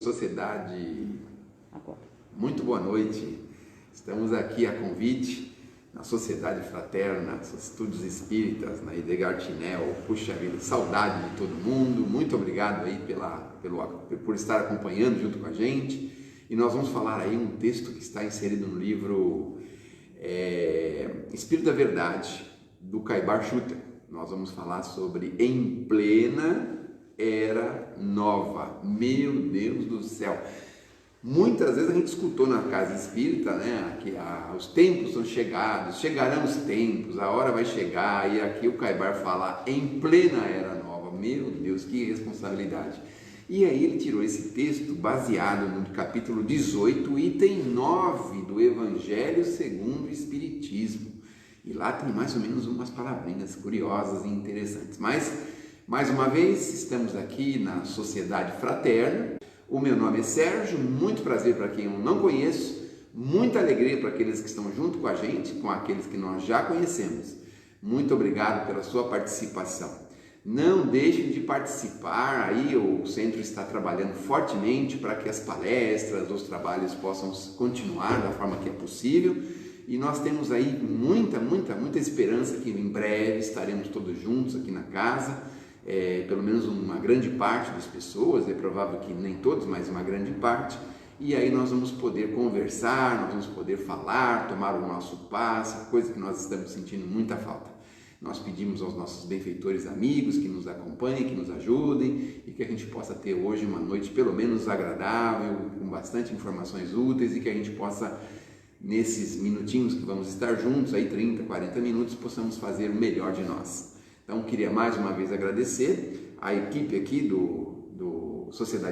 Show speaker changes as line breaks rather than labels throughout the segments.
Sociedade, muito boa noite. Estamos aqui a convite na Sociedade Fraterna, Estudos Espíritas, na Edgar Tinel. Puxa vida, saudade de todo mundo. Muito obrigado aí por estar acompanhando junto com a gente. E nós vamos falar aí um texto que está inserido no livro Espírito da Verdade, do Caibar Schutter. Nós vamos falar sobre Em Plena Era Nova. Meu Deus do céu! Muitas vezes a gente escutou na casa espírita, né, que os tempos são chegados, chegarão os tempos, a hora vai chegar, e aqui o Caibar fala em plena era nova. Meu Deus, que responsabilidade! E aí ele tirou esse texto baseado no capítulo 18, item 9 do Evangelho segundo o Espiritismo. E lá tem mais ou menos umas palavrinhas curiosas e interessantes. Mas, mais uma vez, estamos aqui na Sociedade Fraterna. O meu nome é Sérgio, muito prazer para quem eu não conheço, muita alegria para aqueles que estão junto com a gente, com aqueles que nós já conhecemos. Muito obrigado pela sua participação. Não deixem de participar, aí o centro está trabalhando fortemente para que as palestras, os trabalhos possam continuar da forma que é possível. E nós temos aí muita esperança que em breve estaremos todos juntos aqui na casa. Pelo menos uma grande parte das pessoas, é provável que nem todos, mas uma grande parte, e aí nós vamos poder conversar, nós vamos poder falar, tomar o nosso passe, coisa que nós estamos sentindo muita falta. Nós pedimos aos nossos benfeitores amigos que nos acompanhem, que nos ajudem, e que a gente possa ter hoje uma noite pelo menos agradável, com bastante informações úteis, e que a gente possa, nesses minutinhos que vamos estar juntos, aí 30, 40 minutos, possamos fazer o melhor de nós. Então, queria mais uma vez agradecer a equipe aqui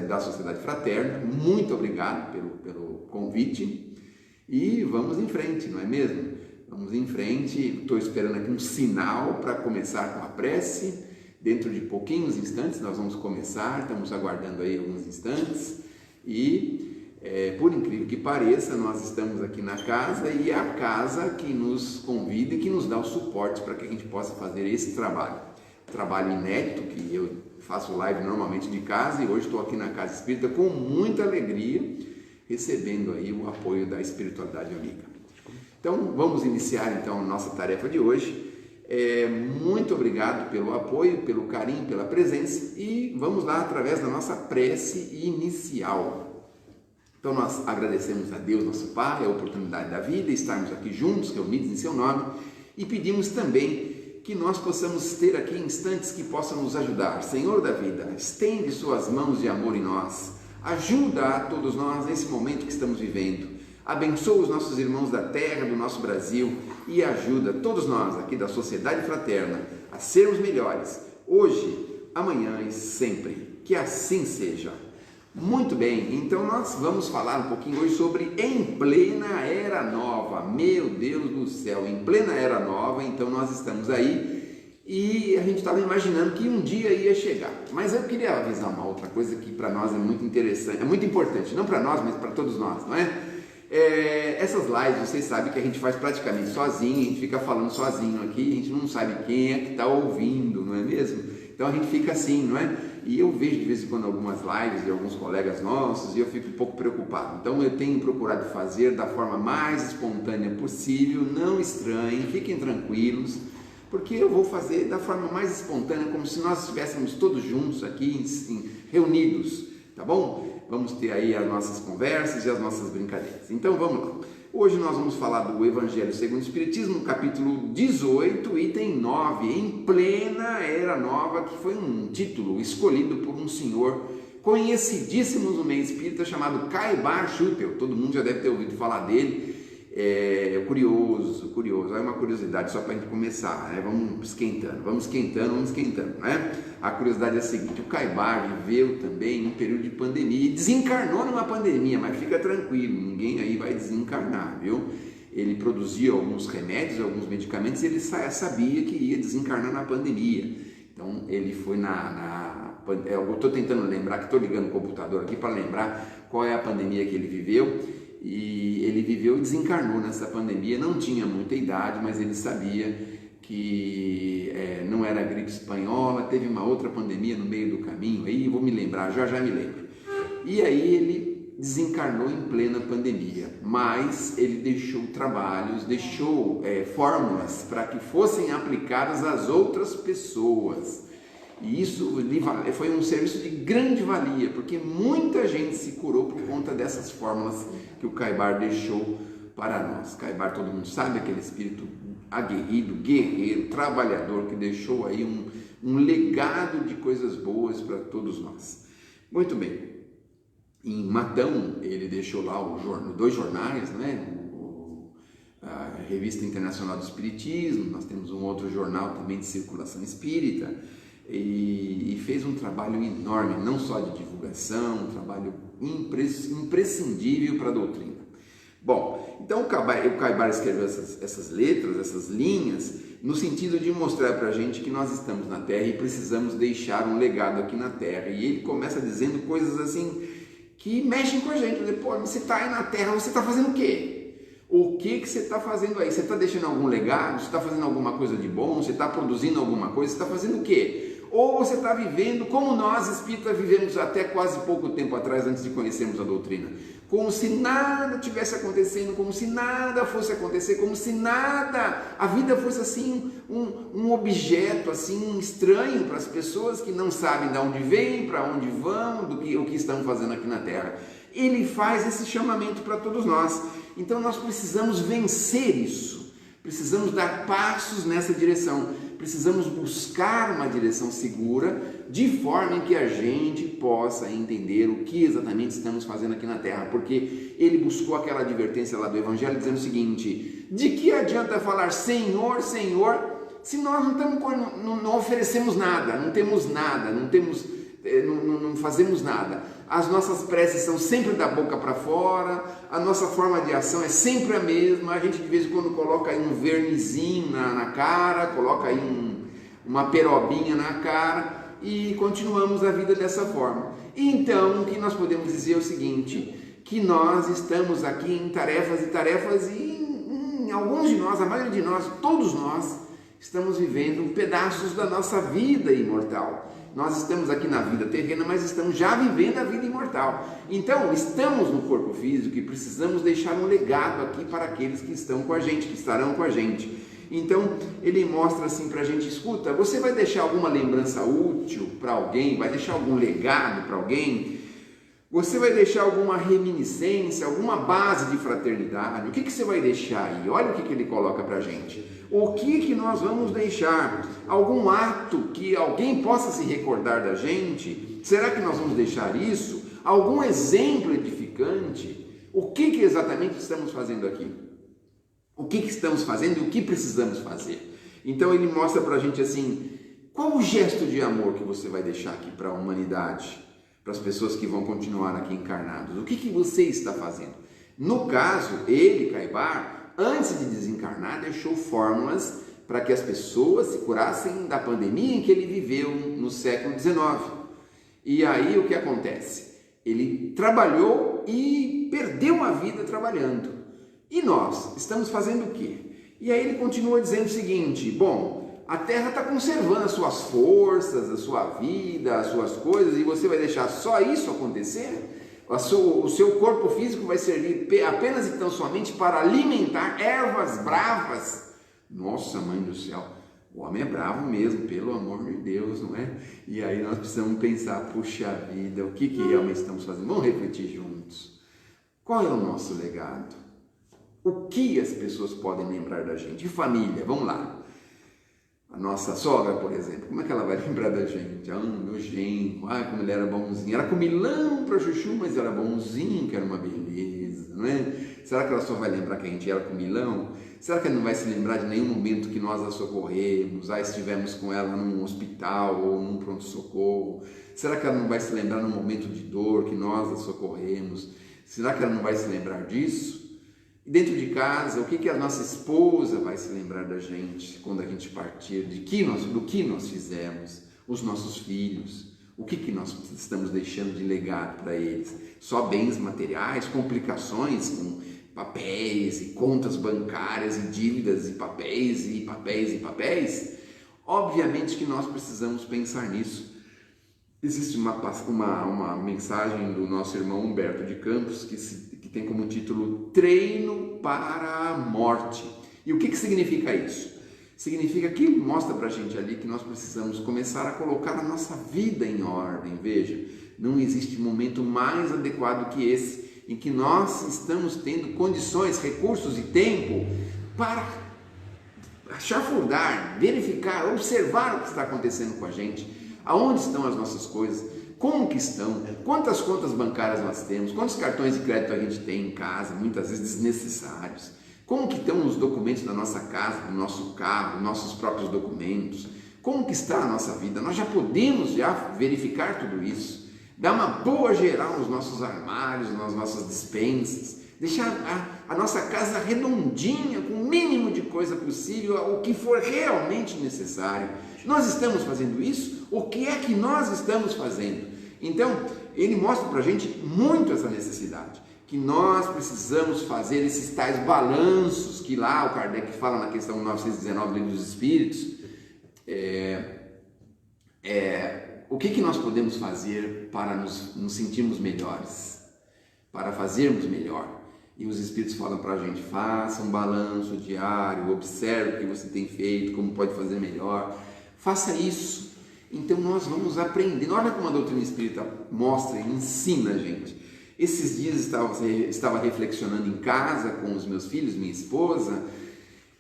da Sociedade Fraterna. Muito obrigado pelo convite. E vamos em frente, não é mesmo? Vamos em frente. Estou esperando aqui um sinal para começar com a prece. Dentro de pouquinhos instantes nós vamos começar. Estamos aguardando aí alguns instantes. E, por incrível que pareça, nós estamos aqui na casa e é a casa que nos convida e que nos dá o suporte para que a gente possa fazer esse trabalho. Trabalho inédito, que eu faço live normalmente de casa e hoje estou aqui na Casa Espírita com muita alegria, recebendo aí o apoio da espiritualidade amiga. Então, vamos iniciar então a nossa tarefa de hoje. Muito obrigado pelo apoio, pelo carinho, pela presença e vamos lá através da nossa prece inicial. Então nós agradecemos a Deus, nosso Pai, a oportunidade da vida, estarmos aqui juntos, reunidos em seu nome, e pedimos também que nós possamos ter aqui instantes que possam nos ajudar. Senhor da vida, estende suas mãos de amor em nós, ajuda a todos nós nesse momento que estamos vivendo, abençoa os nossos irmãos da terra, do nosso Brasil, e ajuda todos nós aqui da Sociedade Fraterna a sermos melhores, hoje, amanhã e sempre. Que assim seja. Muito bem, então nós vamos falar um pouquinho hoje sobre Em Plena Era Nova. Meu Deus do céu, em plena Era Nova, então nós estamos aí e a gente estava imaginando que um dia ia chegar. Mas eu queria avisar uma outra coisa que para nós é muito interessante, é muito importante, não para nós, mas para todos nós, não é? Essas lives, vocês sabem que a gente faz praticamente sozinho, a gente fica falando sozinho aqui, a gente não sabe quem é que está ouvindo, não é mesmo? Então a gente fica assim, não é? E eu vejo de vez em quando algumas lives de alguns colegas nossos e eu fico um pouco preocupado. Então eu tenho procurado fazer da forma mais espontânea possível, não estranhem, fiquem tranquilos, porque eu vou fazer da forma mais espontânea, como se nós estivéssemos todos juntos aqui, reunidos, tá bom? Vamos ter aí as nossas conversas e as nossas brincadeiras. Então vamos lá. Hoje nós vamos falar do Evangelho segundo o Espiritismo, capítulo 18, item 9, Em Plena Era Nova, que foi um título escolhido por um senhor conhecidíssimo no meio espírita chamado Caibar Schutter. Todo mundo já deve ter ouvido falar dele. Curioso, é uma curiosidade só para a gente começar, né? Vamos esquentando, né? A curiosidade é a seguinte: o Caibar viveu também um período de pandemia e desencarnou numa pandemia, mas fica tranquilo, ninguém aí vai desencarnar, viu? Ele produzia alguns remédios, alguns medicamentos e ele sabia que ia desencarnar na pandemia. Então ele foi eu estou tentando lembrar, que estou ligando o computador aqui para lembrar qual é a pandemia que ele viveu. E ele viveu e desencarnou nessa pandemia, não tinha muita idade, mas ele sabia que não era a gripe espanhola, teve uma outra pandemia no meio do caminho, aí vou me lembrar, já me lembro. E aí ele desencarnou em plena pandemia, mas ele deixou trabalhos, deixou fórmulas para que fossem aplicadas às outras pessoas. E isso foi um serviço de grande valia, porque muita gente se curou por conta dessas fórmulas que o Caibar deixou para nós. Caibar, todo mundo sabe, aquele espírito aguerrido, guerreiro, trabalhador, que deixou aí um legado de coisas boas para todos nós. Muito bem. Em Matão, ele deixou lá dois jornais, né? A Revista Internacional do Espiritismo, nós temos um outro jornal também de circulação espírita, e fez um trabalho enorme, não só de divulgação, um trabalho imprescindível para a doutrina. Bom, então o Caibar escreveu essas letras, essas linhas, no sentido de mostrar para a gente que nós estamos na Terra e precisamos deixar um legado aqui na Terra. E ele começa dizendo coisas assim que mexem com a gente. Pô, você está aí na Terra, você está fazendo o quê? O que você está fazendo aí? Você está deixando algum legado? Você está fazendo alguma coisa de bom? Você está produzindo alguma coisa? Você está fazendo o quê? Ou você está vivendo como nós espíritas vivemos até quase pouco tempo atrás, antes de conhecermos a doutrina, como se nada tivesse acontecendo, como se nada fosse acontecer, como se nada, a vida fosse assim um objeto assim estranho para as pessoas que não sabem de onde vêm, para onde vão, o que estão fazendo aqui na Terra. Ele faz esse chamamento para todos nós. Então nós precisamos vencer isso, precisamos dar passos nessa direção, precisamos buscar uma direção segura, de forma em que a gente possa entender o que exatamente estamos fazendo aqui na Terra, porque ele buscou aquela advertência lá do Evangelho dizendo o seguinte: de que adianta falar Senhor, Senhor, se nós não oferecemos nada, não temos nada, não fazemos nada. As nossas preces são sempre da boca para fora, a nossa forma de ação é sempre a mesma, a gente de vez em quando coloca aí um vernizinho na cara, coloca aí uma perobinha na cara e continuamos a vida dessa forma. Então, o que nós podemos dizer é o seguinte, que nós estamos aqui em tarefas e tarefas e alguns de nós, a maioria de nós, todos nós, estamos vivendo pedaços da nossa vida imortal. Nós estamos aqui na vida terrena, mas estamos já vivendo a vida imortal. Então, estamos no corpo físico e precisamos deixar um legado aqui para aqueles que estão com a gente, que estarão com a gente. Então, ele mostra assim para a gente, escuta, você vai deixar alguma lembrança útil para alguém? Vai deixar algum legado para alguém? Você vai deixar alguma reminiscência, alguma base de fraternidade? O que você vai deixar aí? Olha o que ele coloca para a gente. O que nós vamos deixar? Algum ato que alguém possa se recordar da gente? Será que nós vamos deixar isso? Algum exemplo edificante? O que exatamente estamos fazendo aqui? O que estamos fazendo e o que precisamos fazer? Então ele mostra para a gente assim, qual o gesto de amor que você vai deixar aqui para a humanidade? Para as pessoas que vão continuar aqui encarnados. O que você está fazendo? No caso, ele, Caibar, antes de desencarnar, deixou fórmulas para que as pessoas se curassem da pandemia em que ele viveu no século XIX. E aí o que acontece? Ele trabalhou e perdeu a vida trabalhando. E nós estamos fazendo o quê? E aí ele continua dizendo o seguinte, bom, a Terra está conservando as suas forças, a sua vida, as suas coisas, e você vai deixar só isso acontecer? O seu corpo físico vai servir apenas e tão somente para alimentar ervas bravas? Nossa, mãe do céu, o homem é bravo mesmo, pelo amor de Deus, não é? E aí nós precisamos pensar, puxa vida, o que realmente estamos fazendo? Vamos refletir juntos. Qual é o nosso legado? O que as pessoas podem lembrar da gente? E família, vamos lá. A nossa sogra, por exemplo, como é que ela vai lembrar da gente? Ah, meu genro, como ele era bonzinho. Era comilão para chuchu, mas era bonzinho, que era uma beleza, não é? Será que ela só vai lembrar que a gente era comilão? Será que ela não vai se lembrar de nenhum momento que nós a socorremos? Estivemos com ela num hospital ou num pronto-socorro? Será que ela não vai se lembrar num momento de dor que nós a socorremos? Será que ela não vai se lembrar disso? E dentro de casa, o que a nossa esposa vai se lembrar da gente quando a gente partir? Do que nós fizemos? Os nossos filhos? O que nós estamos deixando de legado para eles? Só bens materiais, complicações com papéis e contas bancárias e dívidas e papéis e papéis e papéis? Obviamente que nós precisamos pensar nisso. Existe uma mensagem do nosso irmão Humberto de Campos que tem como título Treino para a Morte. E o que significa isso? Significa que ele mostra para a gente ali que nós precisamos começar a colocar a nossa vida em ordem. Veja, não existe momento mais adequado que esse, em que nós estamos tendo condições, recursos e tempo para chafurdar, verificar, observar o que está acontecendo com a gente, aonde estão as nossas coisas, como que estão, quantas contas bancárias nós temos, quantos cartões de crédito a gente tem em casa, muitas vezes desnecessários, como que estão os documentos da nossa casa, do nosso carro, nossos próprios documentos, como que está a nossa vida. Nós já podemos verificar tudo isso, dar uma boa geral nos nossos armários, nas nossas despensas, deixar a nossa casa redondinha, com o mínimo de coisa possível, o que for realmente necessário. Nós estamos fazendo isso? O que é que nós estamos fazendo? Então, ele mostra para a gente muito essa necessidade, que nós precisamos fazer esses tais balanços, que lá o Kardec fala na questão 919 do Livro dos Espíritos. O que nós podemos fazer para nos sentirmos melhores, para fazermos melhor? E os Espíritos falam para a gente: faça um balanço diário, observe o que você tem feito, como pode fazer melhor, faça isso. Então nós vamos aprendendo. Olha como a doutrina espírita mostra e ensina a gente. Esses dias estava reflexionando em casa com os meus filhos, minha esposa,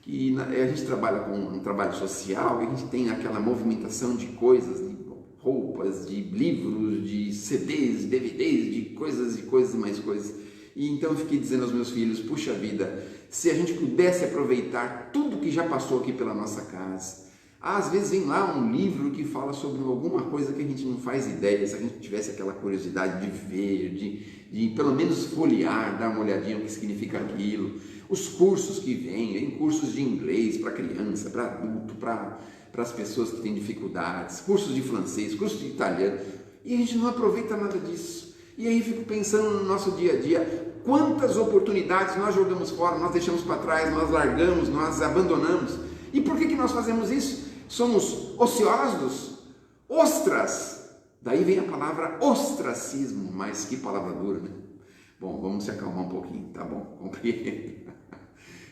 que a gente trabalha com um trabalho social e a gente tem aquela movimentação de coisas, de roupas, de livros, de CDs, DVDs, de coisas e mais coisas. E então eu fiquei dizendo aos meus filhos: puxa vida, se a gente pudesse aproveitar tudo que já passou aqui pela nossa casa. Às vezes vem lá um livro que fala sobre alguma coisa que a gente não faz ideia, se a gente tivesse aquela curiosidade de ver, de pelo menos folhear, dar uma olhadinha no que significa aquilo. Os cursos que vêm cursos de inglês para criança, para adulto, para as pessoas que têm dificuldades, cursos de francês, cursos de italiano, e a gente não aproveita nada disso. E aí fico pensando no nosso dia a dia, quantas oportunidades nós jogamos fora, nós deixamos para trás, nós largamos, nós abandonamos. E por que nós fazemos isso? Somos ociosos, ostras. Daí vem a palavra ostracismo, mas que palavra dura, né? Bom, vamos se acalmar um pouquinho, tá bom, compreendo.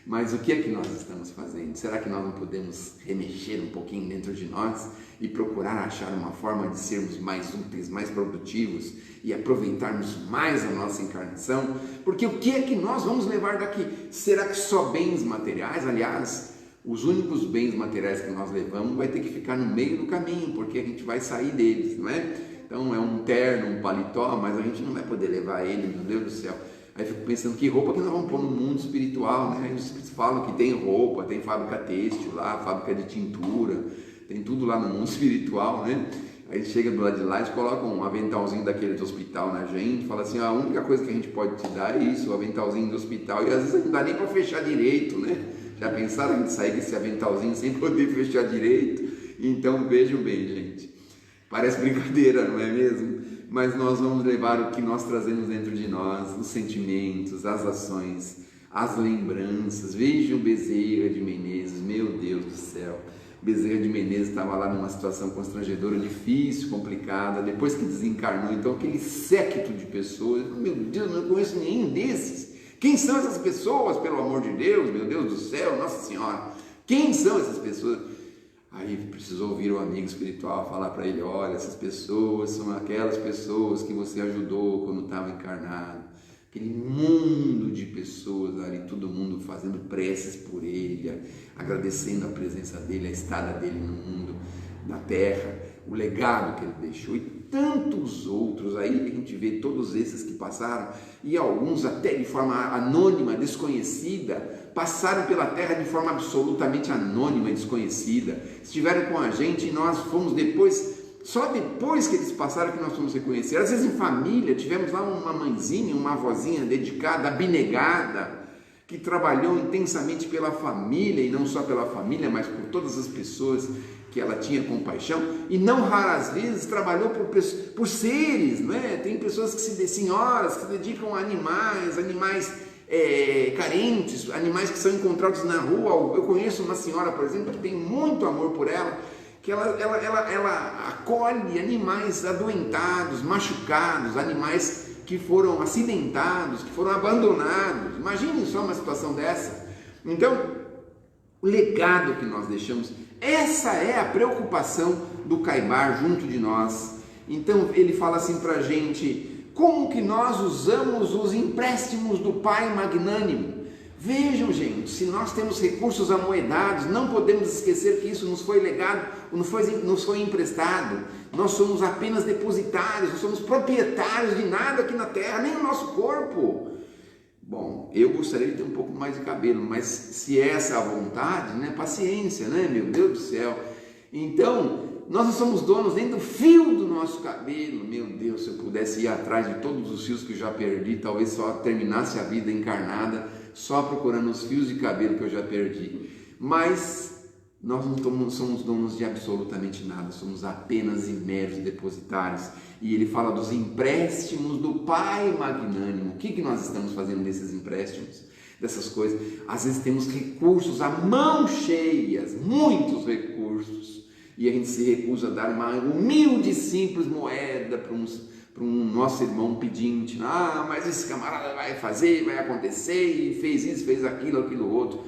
Mas o que é que nós estamos fazendo? Será que nós não podemos remexer um pouquinho dentro de nós e procurar achar uma forma de sermos mais úteis, mais produtivos e aproveitarmos mais a nossa encarnação? Porque o que é que nós vamos levar daqui? Será que só bens materiais? Aliás, os únicos bens materiais que nós levamos vai ter que ficar no meio do caminho, porque a gente vai sair deles, não é? Então é um terno, um paletó, mas a gente não vai poder levar ele, meu Deus do céu. Aí fico pensando, que roupa que nós vamos pôr no mundo espiritual, né? Os espíritos falam que tem roupa, tem fábrica têxtil lá, fábrica de tintura, tem tudo lá no mundo espiritual, né? Aí chega do lado de lá, eles colocam um aventalzinho daquele do hospital na gente, fala assim: a única coisa que a gente pode te dar é isso, o aventalzinho do hospital, e às vezes não dá nem para fechar direito, né? Já pensaram em sair desse aventalzinho sem poder fechar direito? Então vejam bem, gente, parece brincadeira, não é mesmo? Mas nós vamos levar o que nós trazemos dentro de nós, os sentimentos, as ações, as lembranças. Vejam Bezerra de Menezes, meu Deus do céu. Bezerra de Menezes estava lá numa situação constrangedora, difícil, complicada, depois que desencarnou, então aquele séquito de pessoas, meu Deus, não conheço nenhum desses. Quem são essas pessoas, pelo amor de Deus, meu Deus do céu, Nossa Senhora? Quem são essas pessoas? Aí precisou ouvir o amigo espiritual falar para ele: olha, essas pessoas são aquelas pessoas que você ajudou quando estava encarnado. Aquele mundo de pessoas ali, todo mundo fazendo preces por ele, agradecendo a presença dele, a estada dele no mundo, na terra, o legado que ele deixou, e tantos outros aí que a gente vê, todos esses que passaram, e alguns até de forma anônima, desconhecida, passaram pela terra de forma absolutamente anônima e desconhecida, estiveram com a gente e nós fomos depois, só depois que eles passaram que nós fomos reconhecer. Às vezes em família, tivemos lá uma mãezinha, uma avózinha dedicada, abnegada, que trabalhou intensamente pela família, e não só pela família, mas por todas as pessoas que ela tinha compaixão, e não raras vezes trabalhou por seres, não é? Tem pessoas senhoras que se dedicam a animais carentes, animais que são encontrados na rua. Eu conheço uma senhora, por exemplo, que tem muito amor por ela, que ela acolhe animais adoentados, machucados, animais que foram acidentados, que foram abandonados. Imagine só uma situação dessa. Então, o legado que nós deixamos, essa é a preocupação do Caibar junto de nós. Então ele fala assim para a gente, como que nós usamos os empréstimos do Pai magnânimo? Vejam, gente, se nós temos recursos amoedados, não podemos esquecer que isso nos foi legado, nos foi emprestado. Nós somos apenas depositários, não somos proprietários de nada aqui na terra, nem o nosso corpo. Bom, eu gostaria de ter um pouco mais de cabelo, mas se essa é a vontade, né, paciência, né, meu Deus do céu. Então, nós não somos donos nem do fio do nosso cabelo. Meu Deus, se eu pudesse ir atrás de todos os fios que eu já perdi, talvez só terminasse a vida encarnada só procurando os fios de cabelo que eu já perdi. Mas nós não somos donos de absolutamente nada, somos apenas meros depositários. E ele fala dos empréstimos do Pai magnânimo. O que nós estamos fazendo desses empréstimos? Dessas coisas? Às vezes temos recursos a mão cheias, muitos recursos, e a gente se recusa a dar uma humilde, simples moeda para um nosso irmão pedinte. Ah, mas esse camarada vai fazer, vai acontecer, e fez isso, fez aquilo outro.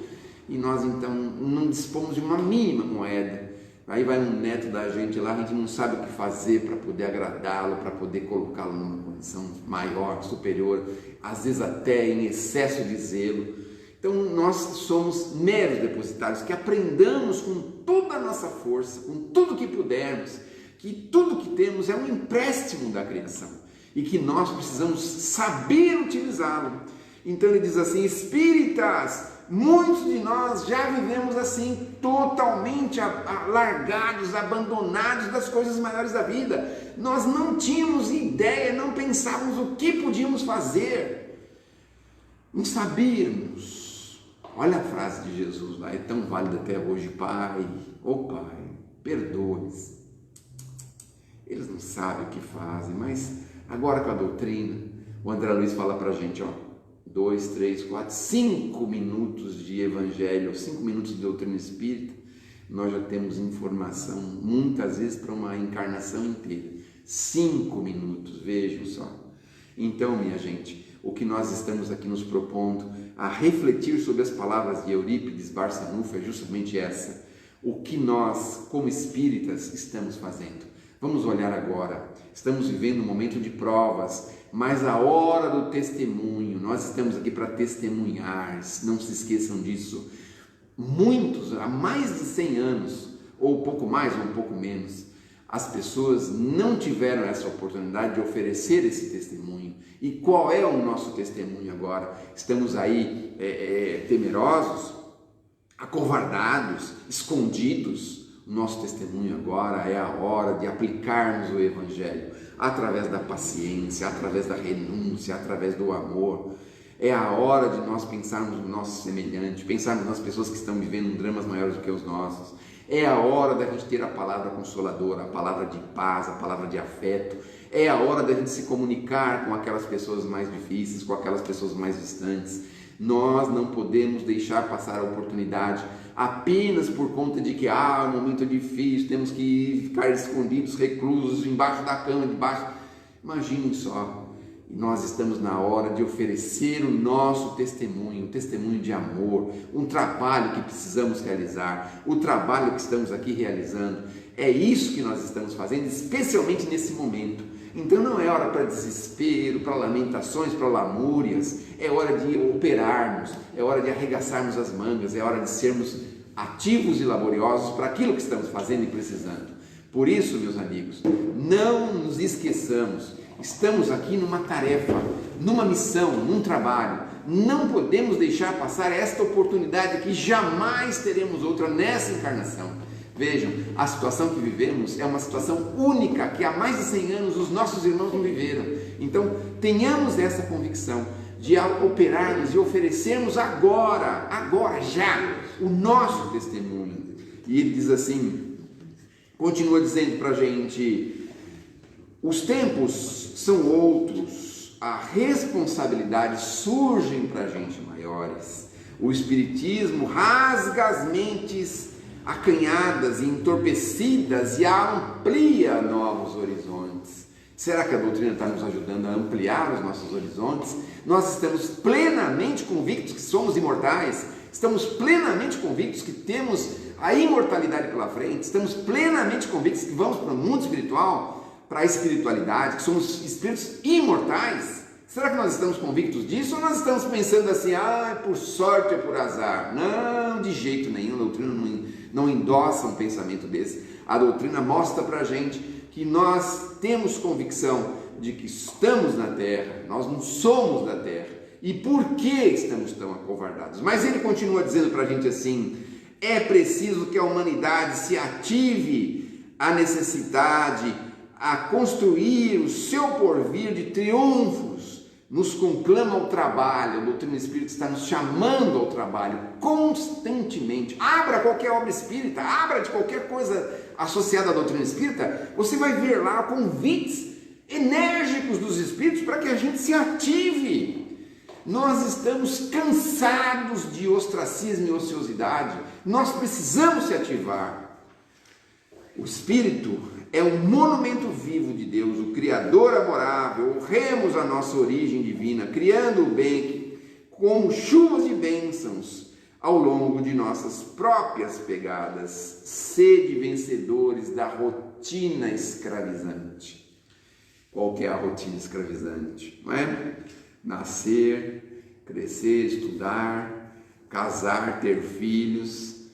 E nós então não dispomos de uma mínima moeda. Aí vai um neto da gente lá, a gente não sabe o que fazer para poder agradá-lo, para poder colocá-lo numa condição maior, superior, às vezes até em excesso de zelo. Então nós somos meros depositários, que aprendamos com toda a nossa força, com tudo que pudermos, que tudo que temos é um empréstimo da criação e que nós precisamos saber utilizá-lo. Então ele diz assim, espíritas, muitos de nós já vivemos assim, totalmente largados, abandonados das coisas maiores da vida. Nós não tínhamos ideia, não pensávamos o que podíamos fazer, não sabíamos. Olha a frase de Jesus lá, é tão válida até hoje. Pai, Pai, perdoe-os. Eles não sabem o que fazem, mas agora com a doutrina, o André Luiz fala para a gente, 2, 3, 4, 5 minutos de evangelho, 5 minutos de doutrina espírita, nós já temos informação, muitas vezes para uma encarnação inteira. 5 minutos, vejam só. Então, minha gente, o que nós estamos aqui nos propondo a refletir sobre as palavras de Eurípides Barçanufo é justamente essa. O que nós, como espíritas, estamos fazendo? Vamos olhar agora. Estamos vivendo um momento de provas, mas a hora do testemunho, nós estamos aqui para testemunhar, não se esqueçam disso. Muitos, há mais de 100 anos, ou um pouco mais ou um pouco menos, as pessoas não tiveram essa oportunidade de oferecer esse testemunho. E qual é o nosso testemunho agora? Estamos aí temerosos, acovardados, escondidos. O nosso testemunho agora é a hora de aplicarmos o Evangelho através da paciência, através da renúncia, através do amor. É a hora de nós pensarmos no nosso semelhante, pensarmos nas pessoas que estão vivendo dramas maiores do que os nossos. É a hora da gente ter a palavra consoladora, a palavra de paz, a palavra de afeto. É a hora da gente se comunicar com aquelas pessoas mais difíceis, com aquelas pessoas mais distantes. Nós não podemos deixar passar a oportunidade apenas por conta de que um momento é difícil, temos que ficar escondidos, reclusos, embaixo da cama, debaixo. Imaginem só. Nós estamos na hora de oferecer o nosso testemunho, um testemunho de amor, um trabalho que precisamos realizar, o trabalho que estamos aqui realizando. É isso que nós estamos fazendo, especialmente nesse momento. Então não é hora para desespero, para lamentações, para lamúrias, é hora de operarmos, é hora de arregaçarmos as mangas, é hora de sermos ativos e laboriosos para aquilo que estamos fazendo e precisando. Por isso, meus amigos, não nos esqueçamos. Estamos aqui numa tarefa, numa missão, num trabalho. Não podemos deixar passar esta oportunidade que jamais teremos outra nessa encarnação. Vejam, a situação que vivemos é uma situação única, que há mais de 100 anos os nossos irmãos não viveram. Então, tenhamos essa convicção de operarmos e oferecermos agora já, o nosso testemunho. E ele diz assim, continua dizendo para a gente, os tempos são outros, a responsabilidade surgem para a gente maiores. O Espiritismo rasga as mentes acanhadas e entorpecidas e amplia novos horizontes. Será que a doutrina está nos ajudando a ampliar os nossos horizontes? Nós estamos plenamente convictos que somos imortais, estamos plenamente convictos que temos a imortalidade pela frente, estamos plenamente convictos que vamos para o mundo espiritual, para a espiritualidade, que somos espíritos imortais. Será que nós estamos convictos disso ou nós estamos pensando assim, por sorte ou por azar? Não, de jeito nenhum, a doutrina não endossa um pensamento desse. A doutrina mostra para a gente que nós temos convicção de que estamos na Terra, nós não somos da Terra. E por que estamos tão acovardados? Mas ele continua dizendo para a gente assim, é preciso que a humanidade se ative à necessidade, a construir o seu porvir de triunfos, nos conclama ao trabalho. A doutrina espírita está nos chamando ao trabalho constantemente. Abra qualquer obra espírita, abra de qualquer coisa associada à doutrina espírita, você vai ver lá convites enérgicos dos espíritos para que a gente se ative. Nós estamos cansados de ostracismo e ociosidade, nós precisamos se ativar. O espírito é um monumento vivo de Deus, o Criador amorável. Honremos a nossa origem divina, criando o bem como chuvas de bênçãos ao longo de nossas próprias pegadas. Sede vencedores da rotina escravizante. Qual que é a rotina escravizante? Não é? Nascer, crescer, estudar, casar, ter filhos,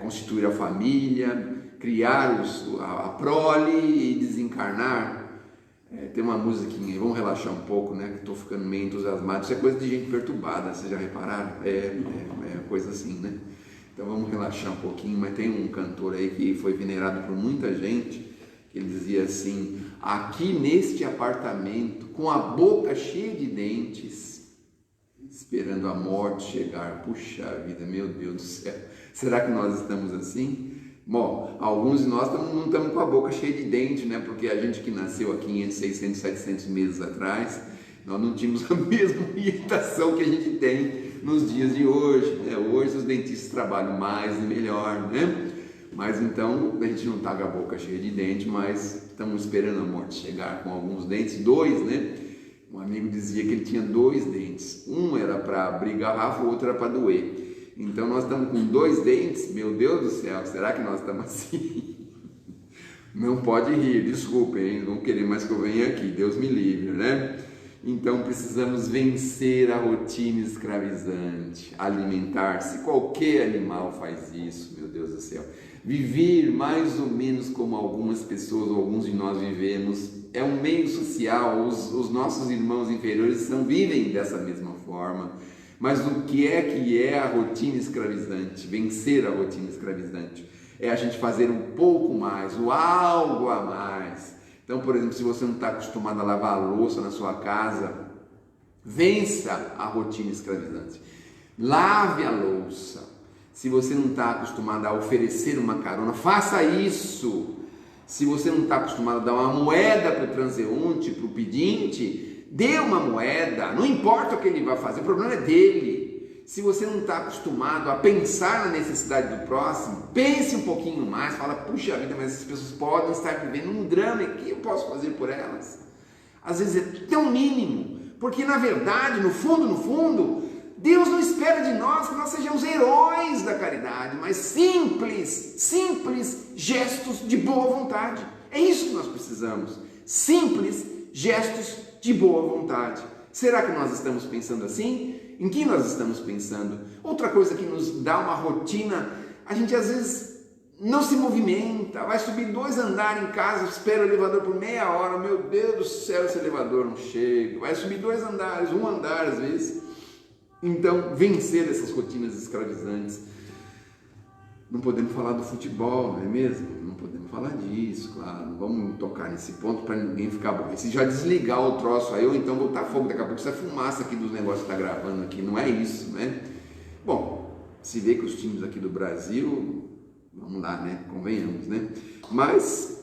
constituir a família, criar a prole e desencarnar. Tem uma musiquinha, vamos relaxar um pouco, né? Que estou ficando meio entusiasmado. Isso é coisa de gente perturbada, vocês já repararam? É coisa assim, né? Então vamos relaxar um pouquinho. Mas tem um cantor aí que foi venerado por muita gente, que ele dizia assim: aqui neste apartamento, com a boca cheia de dentes, esperando a morte chegar. Puxa vida, meu Deus do céu, será que nós estamos assim? Bom, alguns de nós não estamos com a boca cheia de dentes, né? Porque a gente que nasceu há 500, 600, 700 meses atrás, nós não tínhamos a mesma irritação que a gente tem nos dias de hoje, né? Hoje os dentistas trabalham mais e melhor, né? Mas então a gente não está com a boca cheia de dentes, mas estamos esperando a morte chegar com alguns dentes, 2, né? Um amigo dizia que ele tinha 2 dentes, um era para abrir garrafa, o outro era para doer. Então nós estamos com 2 dentes, meu Deus do céu, será que nós estamos assim? Não pode rir, desculpem, hein? Não querer mais que eu venha aqui, Deus me livre, né? Então precisamos vencer a rotina escravizante, alimentar-se, qualquer animal faz isso, meu Deus do céu. Viver mais ou menos como algumas pessoas, ou alguns de nós vivemos, é um meio social, os nossos irmãos inferiores vivem dessa mesma forma. Mas o que é a rotina escravizante? Vencer a rotina escravizante é a gente fazer um pouco mais, o algo a mais. Então, por exemplo, se você não está acostumado a lavar a louça na sua casa, vença a rotina escravizante. Lave a louça. Se você não está acostumado a oferecer uma carona, faça isso. Se você não está acostumado a dar uma moeda para o transeunte, para o pedinte, dê uma moeda, não importa o que ele vai fazer, o problema é dele. Se você não está acostumado a pensar na necessidade do próximo, pense um pouquinho mais, fala, puxa vida, mas essas pessoas podem estar vivendo um drama, e o que eu posso fazer por elas? Às vezes é tão mínimo, porque na verdade, no fundo, Deus não espera de nós que nós sejamos heróis da caridade, mas simples gestos de boa vontade. É isso que nós precisamos, simples gestos de boa vontade. Será que nós estamos pensando assim? Em que nós estamos pensando? Outra coisa que nos dá uma rotina, a gente às vezes não se movimenta, vai subir 2 andares em casa, espera o elevador por meia hora, meu Deus do céu, esse elevador não chega, vai subir 2 andares, 1 andar às vezes. Então, vencer essas rotinas escravizantes. Não podemos falar do futebol, não é mesmo? Não podemos falar disso, claro. Não vamos tocar nesse ponto para ninguém ficar bom. Se já desligar o troço aí, ou então botar fogo, daqui a pouco essa fumaça aqui dos negócios que está gravando aqui, não é isso, né? Bom, se vê que os times aqui do Brasil, vamos lá, né? Convenhamos, né? Mas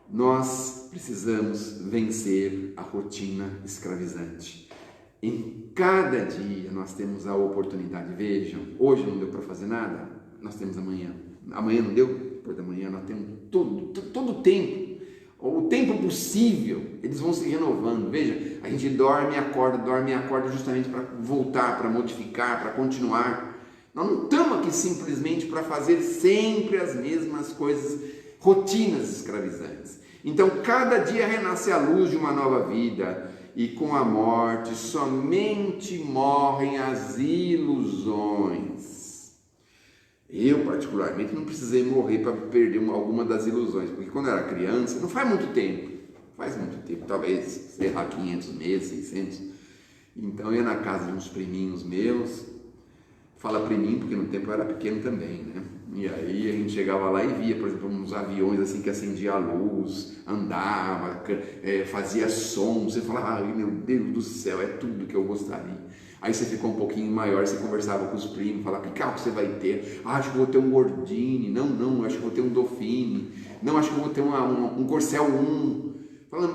nós precisamos vencer a rotina escravizante. Em cada dia nós temos a oportunidade. Vejam, hoje não deu para fazer nada, nós temos amanhã. Amanhã não deu? Depois da manhã nós temos todo o tempo. O tempo possível, eles vão se renovando. Veja, a gente dorme e acorda justamente para voltar, para modificar, para continuar. Nós não estamos aqui simplesmente para fazer sempre as mesmas coisas, rotinas escravizantes. Então, cada dia renasce a luz de uma nova vida, e com a morte somente morrem as ilusões. Eu, particularmente, não precisei morrer para perder alguma das ilusões, porque quando eu era criança, não faz muito tempo, talvez, sei lá, 500 meses, 600, então eu ia na casa de uns priminhos meus. Fala priminho porque no tempo eu era pequeno também, né? E aí a gente chegava lá e via, por exemplo, uns aviões assim que acendia a luz, andava, fazia som. Você falava, ai meu Deus do céu, é tudo que eu gostaria. Aí você ficou um pouquinho maior, você conversava com os primos, falava, que carro você vai ter? Ah, acho que vou ter um Gordini. Não, acho que vou ter um Dauphine. Não, acho que vou ter um Corcel 1.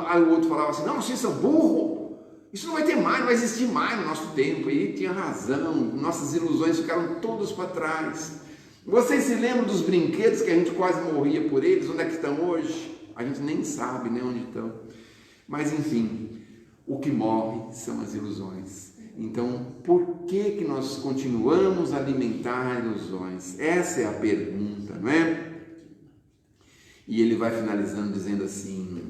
Aí o outro falava assim, não, vocês são burro. Isso não vai ter mais, não vai existir mais no nosso tempo. E ele tinha razão, nossas ilusões ficaram todas para trás. Vocês se lembram dos brinquedos que a gente quase morria por eles? Onde é que estão hoje? A gente nem sabe onde estão. Mas enfim, o que morre são as ilusões. Então, por que nós continuamos a alimentar ilusões? Essa é a pergunta, não é? E ele vai finalizando dizendo assim: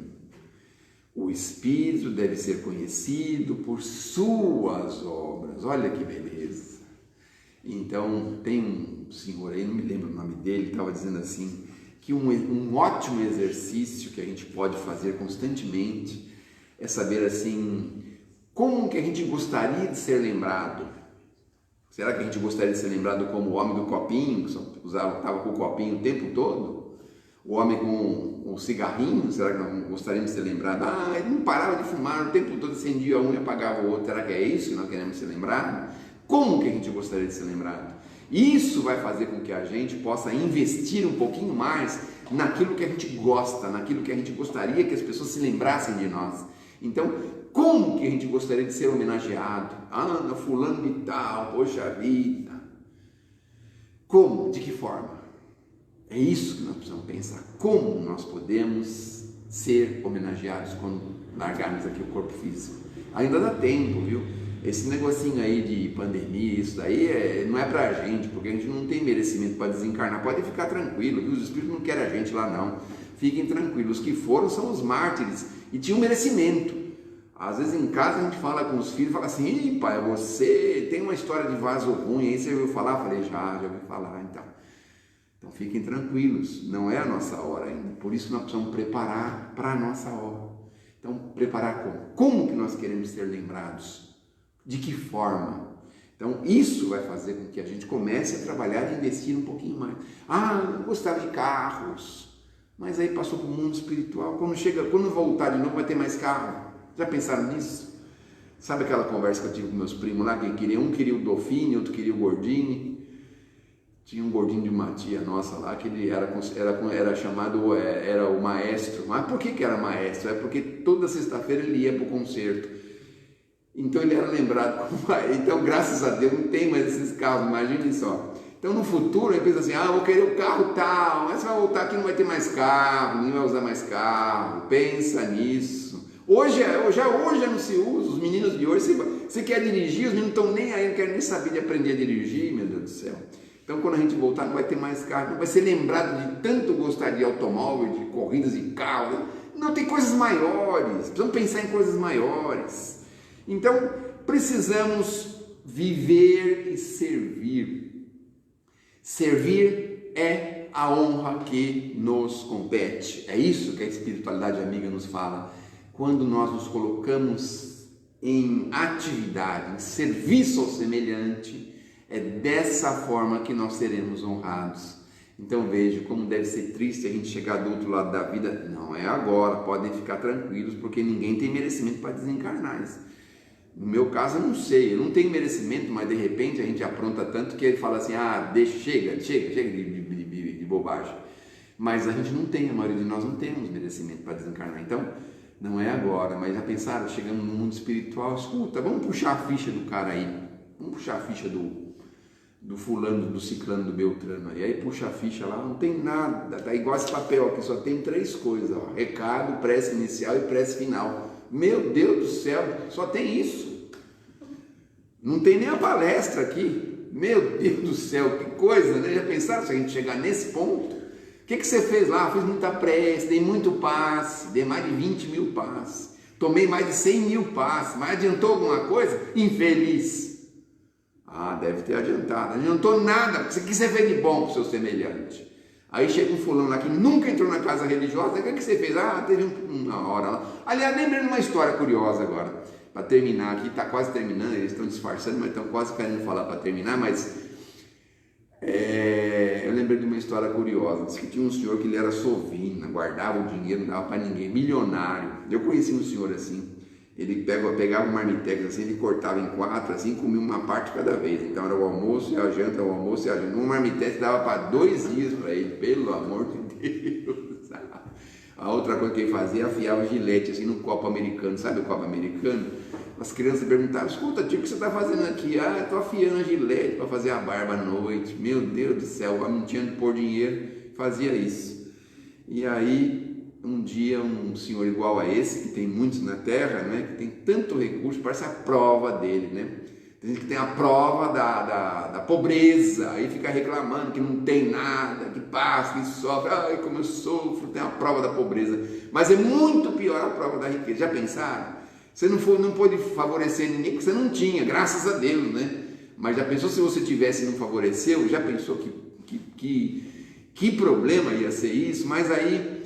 o Espírito deve ser conhecido por suas obras. Olha que beleza! Então, tem um senhor aí, não me lembro o nome dele, estava dizendo assim, que um ótimo exercício que a gente pode fazer constantemente é saber assim, como que a gente gostaria de ser lembrado. Será que a gente gostaria de ser lembrado como o homem do copinho, que estava com o copinho o tempo todo? O homem com o cigarrinho, será que nós gostaríamos de ser lembrados? Ah, ele não parava de fumar, o tempo todo acendia um e apagava o outro. Será que é isso que nós queremos ser lembrados? Como que a gente gostaria de ser lembrado? Isso vai fazer com que a gente possa investir um pouquinho mais naquilo que a gente gosta, naquilo que a gente gostaria que as pessoas se lembrassem de nós. Então, como que a gente gostaria de ser homenageado? Ah, fulano de tal, poxa vida. Como? De que forma? É isso que nós precisamos pensar. Como nós podemos ser homenageados quando largarmos aqui o corpo físico? Ainda dá tempo, viu? Esse negocinho aí de pandemia, isso daí não é pra gente, porque a gente não tem merecimento para desencarnar. Pode ficar tranquilo, viu? Os espíritos não querem a gente lá não. Fiquem tranquilos. Os que foram são os mártires e tinham merecimento. Às vezes em casa a gente fala com os filhos, fala assim: ih, pai, você tem uma história de vaso ruim, aí você ouviu falar? Eu falei, já ouvi falar, então. Então fiquem tranquilos, não é a nossa hora ainda, por isso nós precisamos preparar para a nossa hora. Então, preparar como? Como que nós queremos ser lembrados? De que forma? Então, isso vai fazer com que a gente comece a trabalhar e investir um pouquinho mais. Ah, eu gostava de carros, mas aí passou para o mundo espiritual. Quando voltar de novo vai ter mais carro. Já pensaram nisso? Sabe aquela conversa que eu tive com meus primos lá, um queria o Dauphine, outro queria o Gordini. Tinha um gordinho de uma tia nossa lá, que ele era chamado, era o maestro. Mas por que era maestro? É porque toda sexta-feira ele ia para o concerto. Então ele era lembrado como maestro. Então, graças a Deus, não tem mais esses carros, imaginem só. Então no futuro ele pensa assim: ah, vou querer o carro tal, mas você vai voltar aqui, não vai ter mais carro, ninguém vai usar mais carro. Pensa nisso. Hoje não se usa, os meninos de hoje, você quer dirigir, os meninos não estão nem aí, não querem nem saber de aprender a dirigir, meu Deus do céu. Então quando a gente voltar não vai ter mais carro, não vai ser lembrado de tanto gostar de automóvel, de corridas de carro. Não, tem coisas maiores, precisamos pensar em coisas maiores. Então precisamos viver e servir. Servir é a honra que nos compete. É isso que a espiritualidade amiga nos fala. Quando nós nos colocamos em atividade, em serviço ao semelhante, é dessa forma que nós seremos honrados. Então veja como deve ser triste a gente chegar do outro lado da vida. Não é agora, podem ficar tranquilos, porque ninguém tem merecimento para desencarnar. No meu caso eu não sei, eu não tenho merecimento, mas de repente a gente apronta tanto que ele fala assim: ah, chega de bobagem. Mas a gente não tem, a maioria de nós não temos merecimento para desencarnar. Então não é agora, mas já pensaram, chegamos no mundo espiritual, escuta, vamos puxar a ficha do cara aí, vamos puxar a ficha do fulano, do ciclano, do beltrano. E aí puxa a ficha lá, não tem nada, tá igual esse papel aqui, só tem 3 coisas, ó, recado, prece inicial e prece final. Meu Deus do céu, só tem isso. Não tem nem a palestra aqui. Meu Deus do céu, que coisa, né? Já pensaram se a gente chegar nesse ponto? O que você fez lá? Fiz muita prece, dei muito passe, dei mais de 20 mil passes, tomei mais de 100 mil passes, mas adiantou alguma coisa? Infeliz. Ah, deve ter adiantado. Não adiantou nada, porque o que você fez de bom para o seu semelhante? Aí chega um fulano lá que nunca entrou na casa religiosa, o que você fez? Ah, teve uma hora lá. Aliás, lembrei de uma história curiosa agora, para terminar aqui, está quase terminando, eles estão disfarçando, mas estão quase querendo falar para terminar, mas eu lembrei de uma história curiosa. Diz que tinha um senhor que ele era sovina, guardava o dinheiro, não dava para ninguém, milionário. Eu conheci um senhor assim. Ele pegava um marmitex assim, ele cortava em 4, assim, comia uma parte cada vez. Então era o almoço e a janta, o almoço e a janta. Um marmitex dava para 2 dias para ele, pelo amor de Deus. A outra coisa que ele fazia, afiava o gilete assim no copo americano, sabe o copo americano? As crianças perguntavam, escuta tio, o que você está fazendo aqui? Ah, estou afiando a gilete para fazer a barba à noite. Meu Deus do céu, o homem não tinha de pôr dinheiro, fazia isso. E aí um dia um senhor igual a esse, que tem muitos na terra, né, que tem tanto recurso, parece a prova dele, né? Tem gente que tem a prova da pobreza, aí fica reclamando que não tem nada, que passa, que sofre, ai como eu sofro, tem a prova da pobreza. Mas é muito pior a prova da riqueza, já pensaram? Você não pôde favorecer ninguém porque você não tinha, graças a Deus, né? Mas já pensou se você tivesse e não favoreceu? Já pensou que problema ia ser isso? Mas aí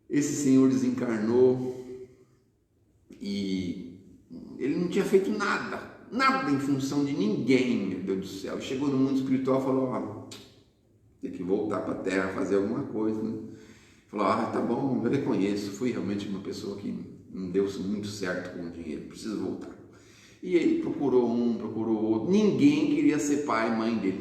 esse senhor desencarnou e ele não tinha feito nada em função de ninguém, meu Deus do céu. Chegou no mundo espiritual e falou, ó, tem que voltar para a Terra, fazer alguma coisa, né? Falou, tá bom, eu reconheço, fui realmente uma pessoa que não deu muito certo com o dinheiro, preciso voltar. E ele procurou um, procurou outro, ninguém queria ser pai e mãe dele,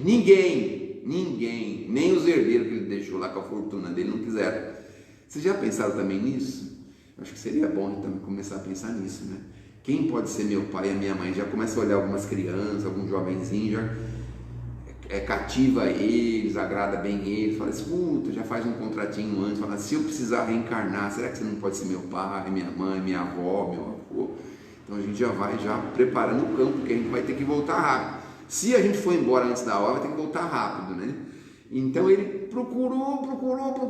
ninguém, nem os herdeiros que ele deixou lá com a fortuna dele não quiseram. Vocês já pensaram também nisso? Acho que seria bom também começar a pensar nisso, né? Quem pode ser meu pai e a minha mãe? Já começa a olhar algumas crianças, alguns jovenzinhos, já cativa eles, agrada bem eles, fala, escuta, já faz um contratinho antes, fala, se eu precisar reencarnar, será que você não pode ser meu pai, minha mãe, minha avó, meu avô? Então a gente já vai preparando o campo, porque a gente vai ter que voltar rápido. Se a gente for embora antes da hora, vai ter que voltar rápido, né? Então ele procurou,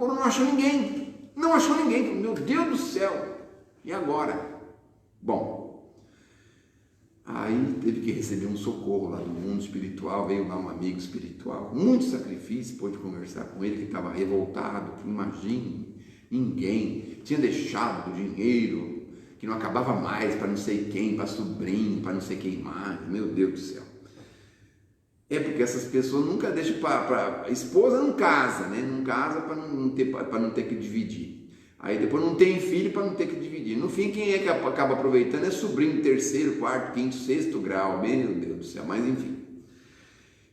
não achou ninguém. Meu Deus do céu, e agora? Bom, aí teve que receber um socorro lá do mundo espiritual, veio lá um amigo espiritual, muito sacrifício, pôde conversar com ele que estava revoltado, imagine, ninguém, tinha deixado o dinheiro, que não acabava mais para não sei quem, para sobrinho, para não sei quem mais, meu Deus do céu. É porque essas pessoas nunca deixam para a esposa não casa, né? Não casa para não ter que dividir. Aí depois não tem filho para não ter que dividir. No fim, quem é que acaba aproveitando é sobrinho, 3º, 4º, 5º, 6º grau. Meu Deus do céu, mas enfim.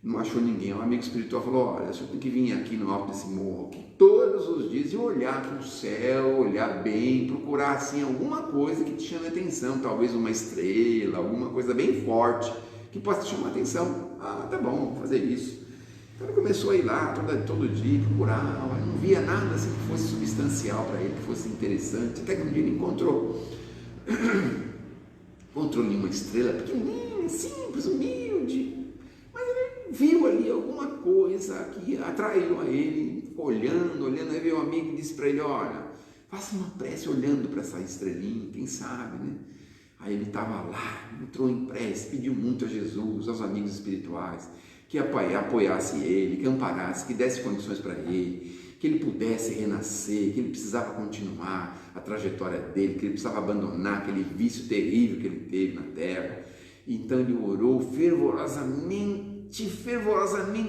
Não achou ninguém. Um amigo espiritual falou, olha, o senhor tem que vir aqui no alto desse morro aqui todos os dias e olhar para o céu, olhar bem, procurar assim alguma coisa que te chame a atenção, talvez uma estrela, alguma coisa bem forte que possa te chamar a atenção. Tá bom, vou fazer isso. Então ele começou a ir lá todo dia, procurar, não via nada assim que fosse substancial para ele, que fosse interessante, até que um dia ele encontrou ali uma estrela pequenininha, simples, humilde, mas ele viu ali alguma coisa que atraiu a ele, ficou olhando, aí veio um amigo e disse para ele, olha, faça uma prece olhando para essa estrelinha, quem sabe, né? Aí ele estava lá, entrou em prece, pediu muito a Jesus, aos amigos espirituais, que apoiasse ele, que amparasse, que desse condições para ele, que ele pudesse renascer, que ele precisava continuar a trajetória dele, que ele precisava abandonar aquele vício terrível que ele teve na terra. Então ele orou fervorosamente,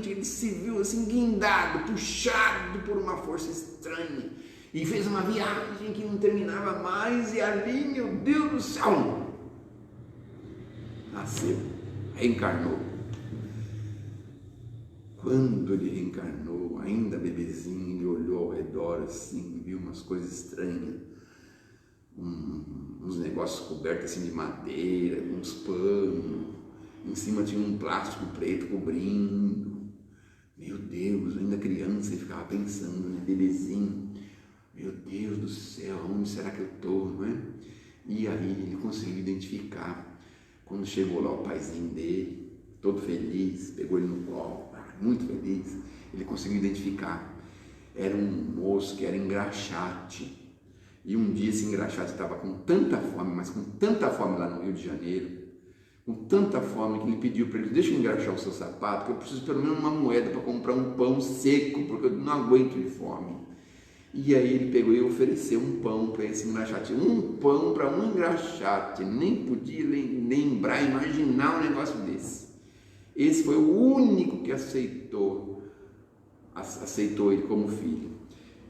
ele se viu assim guindado, puxado por uma força estranha, e fez uma viagem que não terminava mais, e ali, meu Deus do céu, nasceu, reencarnou. Quando ele reencarnou, ainda bebezinho, ele olhou ao redor assim, viu umas coisas estranhas, uns negócios cobertos assim de madeira, uns panos, em cima tinha um plástico preto cobrindo. Meu Deus, ainda criança, ele ficava pensando, né, bebezinho, meu Deus do céu, onde será que eu estou, não é? E aí ele conseguiu identificar. Quando chegou lá o paizinho dele, todo feliz, pegou ele no colo, muito feliz, ele conseguiu identificar. Era um moço que era engraxate. E um dia esse engraxate estava com tanta fome, mas com tanta fome lá no Rio de Janeiro, com tanta fome que ele pediu para ele: deixa eu engraxar o seu sapato, que eu preciso pelo menos uma moeda para comprar um pão seco, porque eu não aguento de fome. E aí ele pegou e ofereceu um pão para esse engraxate, um pão para um engraxate, nem podia lembrar, imaginar um negócio desse. Esse foi o único que aceitou ele como filho.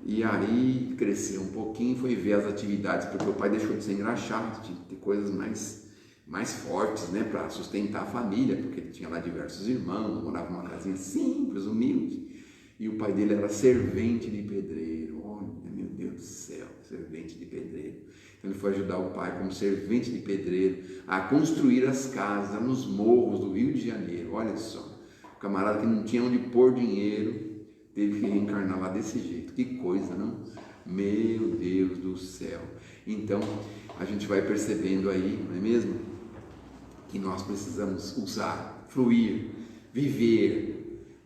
E aí cresceu um pouquinho, foi ver as atividades, porque o pai deixou de ser engraxate, tinha que ter coisas mais fortes, né, para sustentar a família, porque ele tinha lá diversos irmãos, morava numa casinha simples, humilde, e o pai dele era servente de pedreiro. Olha, meu Deus do céu, servente de pedreiro. Então ele foi ajudar o pai como servente de pedreiro a construir as casas nos morros do Rio de Janeiro. Olha só, o camarada que não tinha onde pôr dinheiro teve que reencarnar lá desse jeito. Que coisa, não? Meu Deus do céu. Então a gente vai percebendo aí, não é mesmo, que nós precisamos usar, fluir, viver.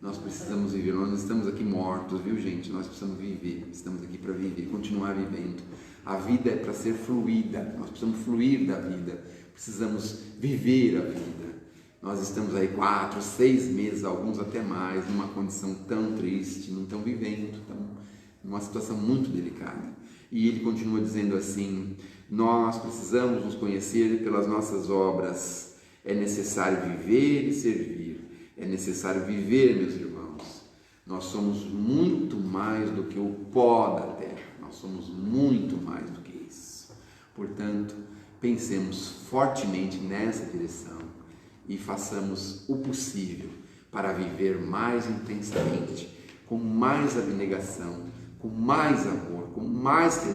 Nós precisamos viver, nós não estamos aqui mortos, viu gente? Nós precisamos viver, estamos aqui para viver, continuar vivendo. A vida é para ser fluida, nós precisamos fluir da vida, precisamos viver a vida. Nós estamos aí 4, 6 meses, alguns até mais, numa condição tão triste, não estão vivendo, estão numa situação muito delicada. E ele continua dizendo assim: nós precisamos nos conhecer pelas nossas obras, é necessário viver e servir. É necessário viver, meus irmãos. Nós somos muito mais do que o pó da terra. Nós somos muito mais do que isso. Portanto, pensemos fortemente nessa direção e façamos o possível para viver mais intensamente, com mais abnegação, com mais amor, com mais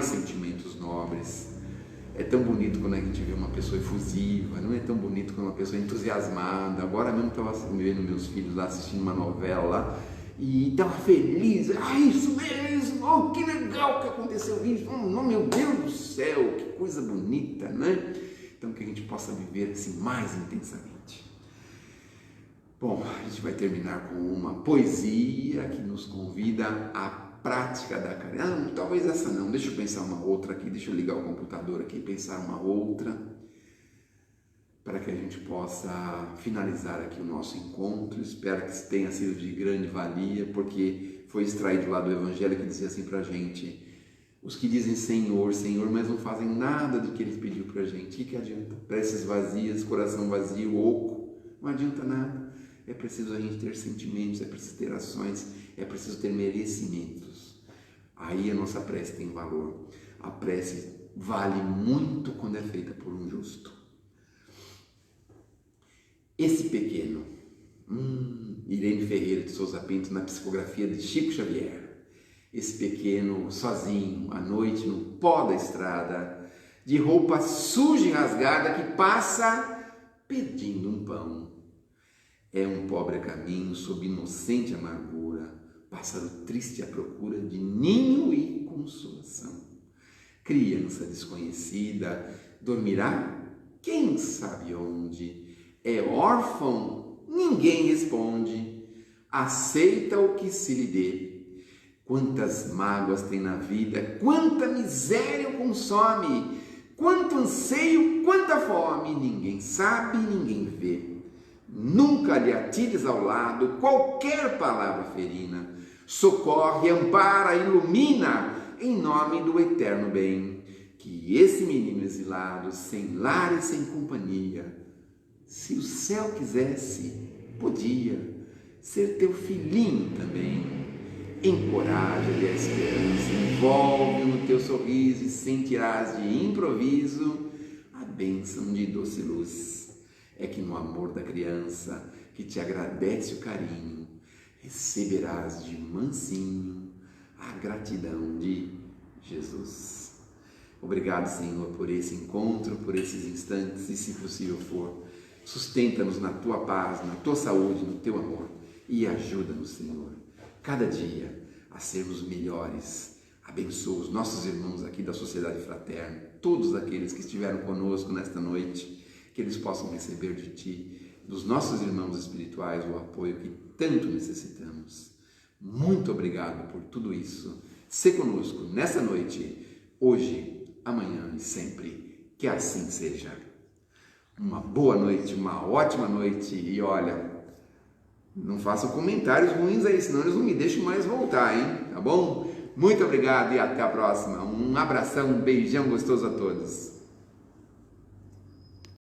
sentimentos nobres. É tão bonito quando a gente vê uma pessoa efusiva, não é tão bonito quando uma pessoa é entusiasmada. Agora mesmo estava vendo meus filhos lá assistindo uma novela lá e estava feliz. Ah, isso mesmo, oh, que legal que aconteceu isso, oh, meu Deus do céu, que coisa bonita, né? Então que a gente possa viver assim mais intensamente. Bom, a gente vai terminar com uma poesia que nos convida à prática da caridade. Ah, talvez essa não, deixa eu pensar uma outra aqui, deixa eu ligar o computador aqui e pensar uma outra, para que a gente possa finalizar aqui o nosso encontro. Espero que tenha sido de grande valia, porque foi extraído lá do Evangelho que dizia assim para a gente: os que dizem Senhor, Senhor, mas não fazem nada do que Ele pediu para a gente, o que adianta? Preces vazias, coração vazio, oco, não adianta nada. É preciso a gente ter sentimentos, é preciso ter ações, é preciso ter merecimentos. Aí a nossa prece tem valor. A prece vale muito quando é feita por um justo. Esse pequeno, Irene Ferreira de Souza Pinto, na psicografia de Chico Xavier. Esse pequeno, sozinho, à noite, no pó da estrada, de roupa suja e rasgada, que passa pedindo um pão. É um pobre caminho sob inocente amargura, pássaro triste à procura de ninho e consolação. Criança desconhecida, dormirá? Quem sabe onde? É órfão? Ninguém responde. Aceita o que se lhe dê. Quantas mágoas tem na vida, quanta miséria o consome, quanto anseio, quanta fome, ninguém sabe, ninguém vê. Nunca lhe atires ao lado qualquer palavra ferina. Socorre, ampara, ilumina, em nome do eterno bem. Que esse menino exilado, sem lar e sem companhia, se o céu quisesse, podia ser teu filhinho também. Encoraja-lhe a esperança, envolve no teu sorriso e sentirás de improviso a bênção de doce luz. É que no amor da criança que te agradece o carinho, receberás de mansinho a gratidão de Jesus. Obrigado, Senhor, por esse encontro, por esses instantes e, se possível for, sustenta-nos na Tua paz, na Tua saúde, no Teu amor e ajuda-nos, Senhor, cada dia a sermos melhores. Abençoa os nossos irmãos aqui da Sociedade Fraterna, todos aqueles que estiveram conosco nesta noite, que eles possam receber de Ti, dos nossos irmãos espirituais, o apoio que tanto necessitamos. Muito obrigado por tudo isso. Se conosco nessa noite, hoje, amanhã e sempre. Que assim seja. Uma boa noite, uma ótima noite. E olha, não façam comentários ruins aí, senão eles não me deixam mais voltar, hein? Tá bom? Muito obrigado e até a próxima. Um abração, um beijão gostoso a todos.